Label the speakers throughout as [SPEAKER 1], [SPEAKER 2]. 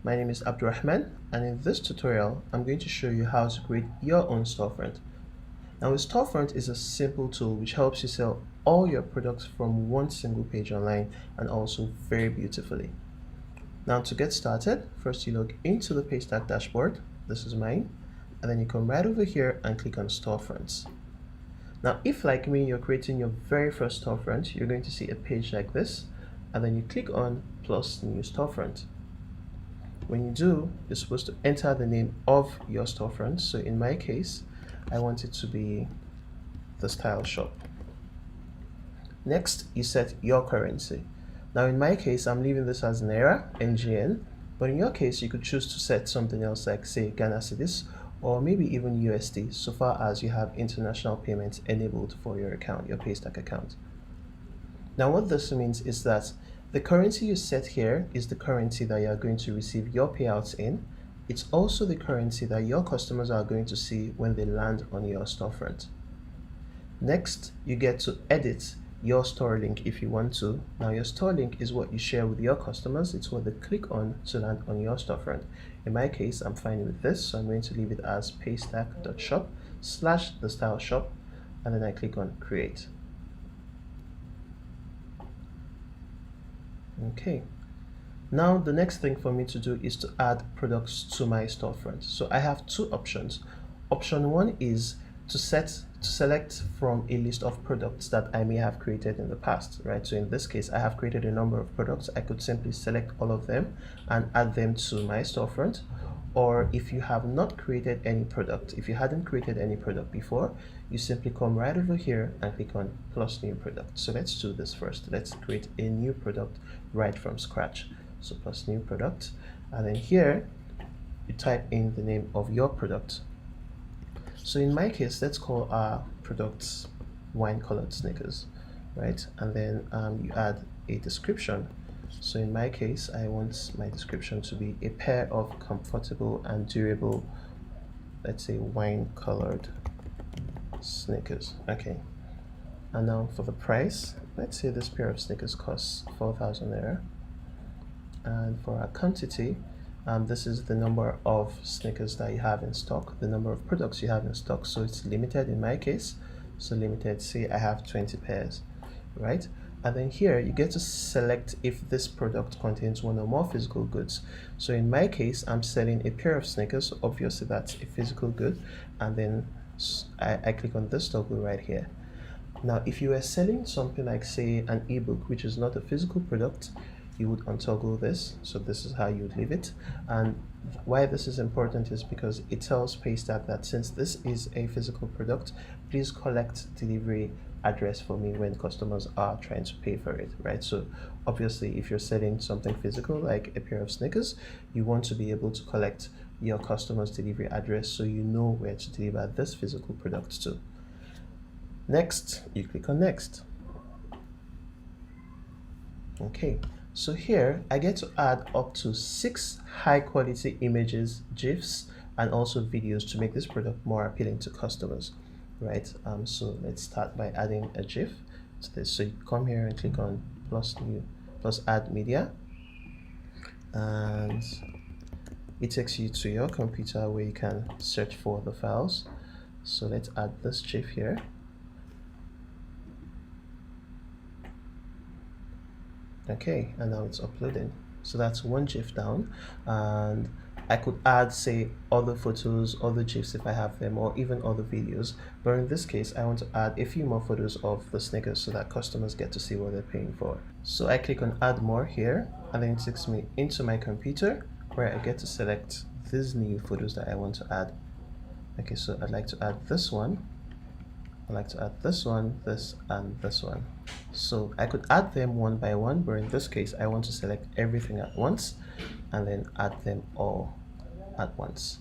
[SPEAKER 1] My name is Abdurrahman, and in this tutorial I'm going to show you how to create your own storefront. Now, a storefront is a simple tool which helps you sell all your products from one single page online, and also very beautifully. Now, to get started, first you log into the Paystack dashboard. This is mine, and then you come right over here and click on Storefronts. Now, if like me you're creating your very first storefront, you're going to see a page like this, and then you click on plus new storefront. When you do, you're supposed to enter the name of your storefront. So in my case, I want it to be the style shop. Next, you set your currency. Now in my case, I'm leaving this as Naira, NGN, but in your case, you could choose to set something else like say Ghana cedis, or maybe even USD, so far as you have international payments enabled for your account, your Paystack account. Now what this means is that the currency you set here is the currency that you are going to receive your payouts in. It's also the currency that your customers are going to see when they land on your storefront. Next, you get to edit your store link if you want to. Now your store link is what you share with your customers. It's what they click on to land on your storefront. In my case, I'm fine with this, so I'm going to leave it as paystack.shop/the style shop, and then I click on create. Okay, now the next thing for me to do is to add products to my storefront. So I have two options. Option one is to select from a list of products that I may have created in the past, right? So in this case, I have created a number of products. I could simply select all of them and add them to my storefront. Or if you have not created any product, if you hadn't created any product before, you simply come right over here and click on plus new product. So let's do this first. Let's create a new product right from scratch. So plus new product, and then here you type in the name of your product. So in my case, let's call our products wine colored sneakers, right? And then you add a description. So in my case, I want my description to be a pair of comfortable and durable, let's say wine colored sneakers. Okay, and now for the price, let's say this pair of sneakers costs 4,000 naira, and for our quantity, this is the number of sneakers that you have in stock, the number of products you have in stock. So it's limited in my case, so limited, say I have 20 pairs, right? And then here you get to select if this product contains one or more physical goods. So in my case, I'm selling a pair of sneakers, so obviously that's a physical good, and then I click on this toggle right here. Now if you were selling something like say an ebook, which is not a physical product, you would untoggle this. So this is how you would leave it. And why this is important is because it tells Paystack that since this is a physical product, please collect delivery address for me when customers are trying to pay for it, right? So obviously if you're selling something physical like a pair of sneakers, you want to be able to collect your customer's delivery address so you know where to deliver this physical product to. Next, you click on next. Okay, so here I get to add up to 6 high quality images, GIFs, and also videos to make this product more appealing to customers, right? So let's start by adding a GIF to this. So you come here and click on plus add media, and it takes you to your computer where you can search for the files. So let's add this GIF here. Okay, and now it's uploading. So that's one GIF down, and I could add say other photos, other GIFs if I have them, or even other videos, but in this case I want to add a few more photos of the sneakers so that customers get to see what they're paying for. So I click on add more here, and then it takes me into my computer where I get to select these new photos that I want to add. Okay, so I'd like to add this one, I'd like to add this one, this, and this one. So I could add them one by one, but in this case I want to select everything at once and then add them all at once.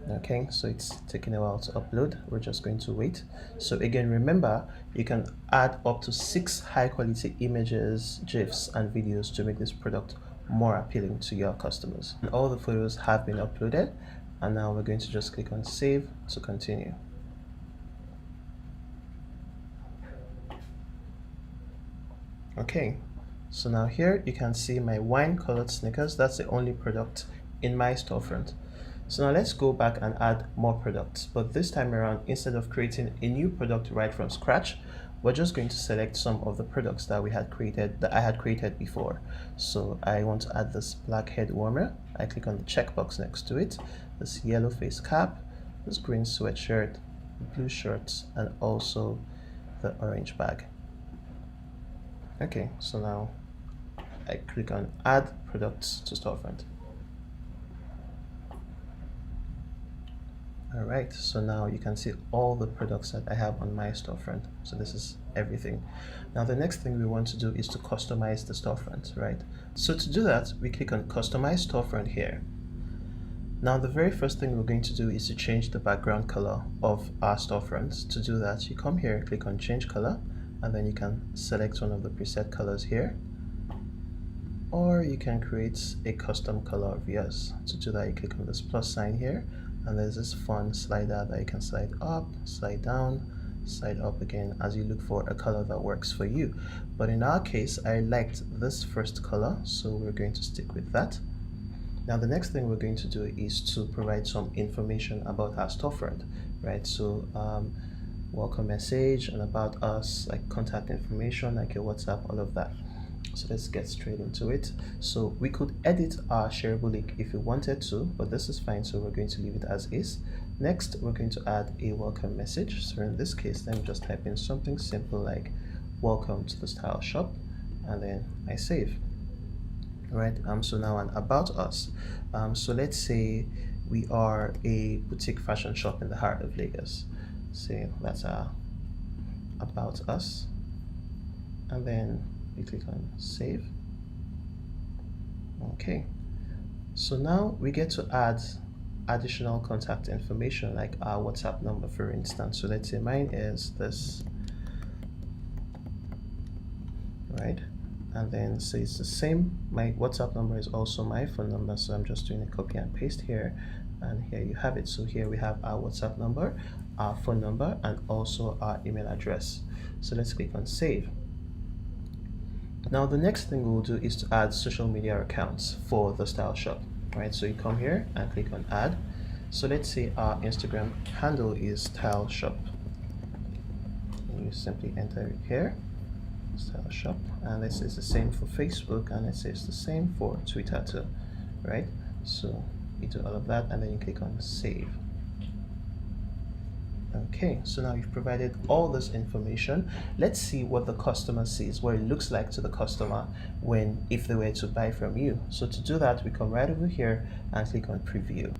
[SPEAKER 1] Okay, so it's taking a while to upload. We're just going to wait. So again, remember, you can add up to 6 high quality images, GIFs, and videos to make this product more appealing to your customers. And all the photos have been uploaded, and now we're going to just click on save to continue. Okay, So now here you can see my wine colored sneakers. That's the only product in my storefront. So now let's go back and add more products, but this time around, instead of creating a new product right from scratch, we're just going to select some of the products that I had created before. So I want to add this black head warmer. I click on the checkbox next to it, this yellow face cap, this green sweatshirt, blue shorts, and also the orange bag. Okay, so now I click on add products to storefront. All right, so now you can see all the products that I have on my storefront. So this is everything. Now the next thing we want to do is to customize the storefront, right? So to do that, we click on customize storefront here. Now the very first thing we're going to do is to change the background color of our storefront. To do that, you come here, click on change color, and then you can select one of the preset colors here, or you can create a custom color of yours. To do that, you click on this plus sign here, and there's this fun slider that you can slide up, slide down, slide up again as you look for a color that works for you. But in our case, I liked this first color, so we're going to stick with that. Now the next thing we're going to do is to provide some information about our storefront, right? So welcome message and about us, like contact information, like your WhatsApp, all of that. So let's get straight into it. So we could edit our shareable link if we wanted to, but this is fine, so we're going to leave it as is. Next, we're going to add a welcome message. So in this case, let me just type in something simple like welcome to the style shop, and then I save. Right, so now an about us. So let's say we are a boutique fashion shop in the heart of Lagos. Say that's our about us, and then we click on save. Okay, so now we get to add additional contact information like our WhatsApp number, for instance. So let's say mine is this, right? And then say it's the same. My WhatsApp number is also my phone number, so I'm just doing a copy and paste here, and here you have it. So here we have our WhatsApp number, our phone number, and also our email address. So let's click on save. Now the next thing we'll do is to add social media accounts for the style shop, right? So you come here and click on add. So let's say our Instagram handle is style shop. You simply enter it here, style shop, and let's say it's the same for Facebook, and let's say it's the same for Twitter too, right? So you do all of that, and then you click on save. Okay, so now you've provided all this information. Let's see what the customer sees, what it looks like to the customer if they were to buy from you. So to do that, we come right over here and click on preview.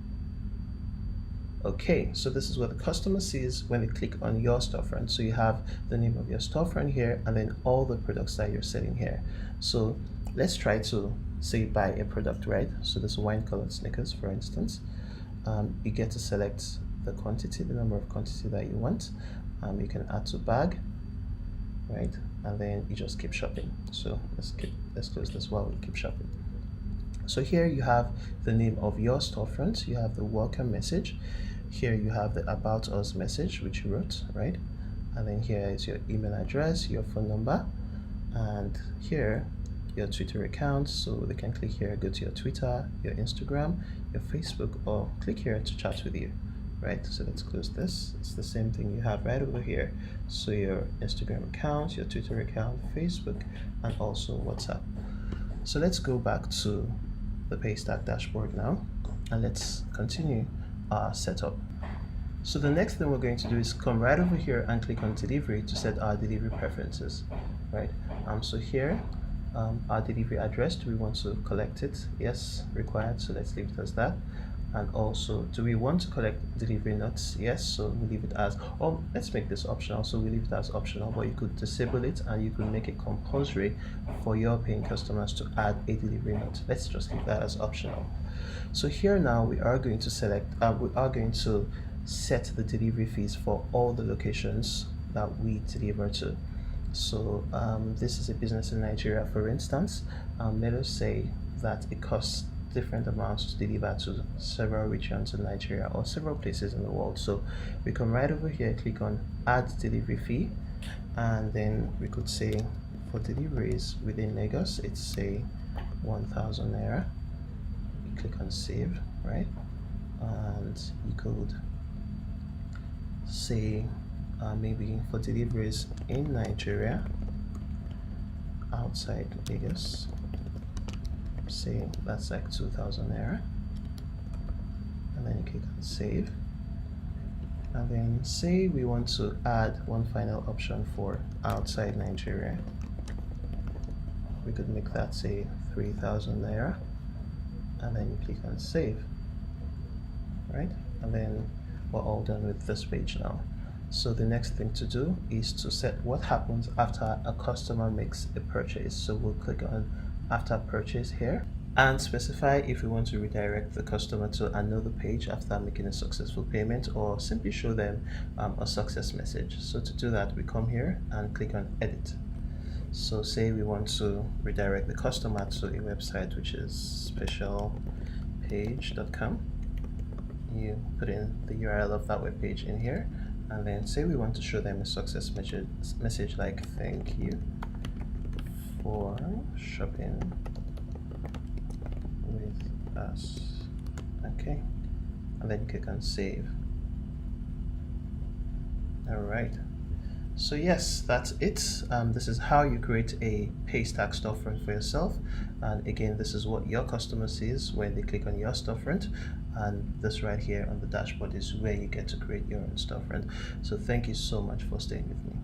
[SPEAKER 1] Okay, so this is what the customer sees when they click on your storefront. So you have the name of your storefront here, and then all the products that you're selling here. So let's try to say buy a product, right? So this wine colored sneakers, for instance. You get to select the quantity, the number of quantity that you want. You can add to bag, right? And then you just keep shopping. So let's close this while we keep shopping. So here you have the name of your storefront, you have the welcome message, here you have the about us message which you wrote, right? And then here is your email address, your phone number, and here your Twitter account. So they can click here, go to your Twitter, your Instagram, your Facebook, or click here to chat with you, right? So let's close this. It's the same thing you have right over here. So your Instagram account, your Twitter account, Facebook, and also WhatsApp. So let's go back to the Paystack dashboard now, and let's continue our setup. So the next thing we're going to do is come right over here and click on delivery to set our delivery preferences, right? So here, our delivery address, do we want to collect it? Yes, required, so let's leave it as that. And also, do we want to collect delivery notes? Yes, so we leave it as, or let's make this optional, so we leave it as optional, but you could disable it and you could make it compulsory for your paying customers to add a delivery note. Let's just leave that as optional. So here now we are going to set the delivery fees for all the locations that we deliver to. So this is a business in Nigeria, for instance. Let us say that it costs different amounts to deliver to several regions in Nigeria or several places in the world. So we come right over here, click on add delivery fee, and then we could say for deliveries within Lagos, it's say 1,000 naira. You click on save, right? And you could say maybe for deliveries in Nigeria outside Lagos, say that's like 2,000 naira, and then you click on save. And then say we want to add one final option for outside Nigeria. We could make that say 3,000 naira, and then you click on save, right? And then we're all done with this page now. So the next thing to do is to set what happens after a customer makes a purchase. So we'll click on after purchase here and specify if we want to redirect the customer to another page after making a successful payment, or simply show them a success message. So to do that, we come here and click on edit. So say we want to redirect the customer to a website which is specialpage.com. You put in the URL of that web page in here, and then say we want to show them a success message like thank you for shopping with us. Okay, and then click on save. All right, so yes, that's it. This is how you create a Paystack storefront for yourself. And again, this is what your customer sees when they click on your storefront, and this right here on the dashboard is where you get to create your own storefront. So thank you so much for staying with me.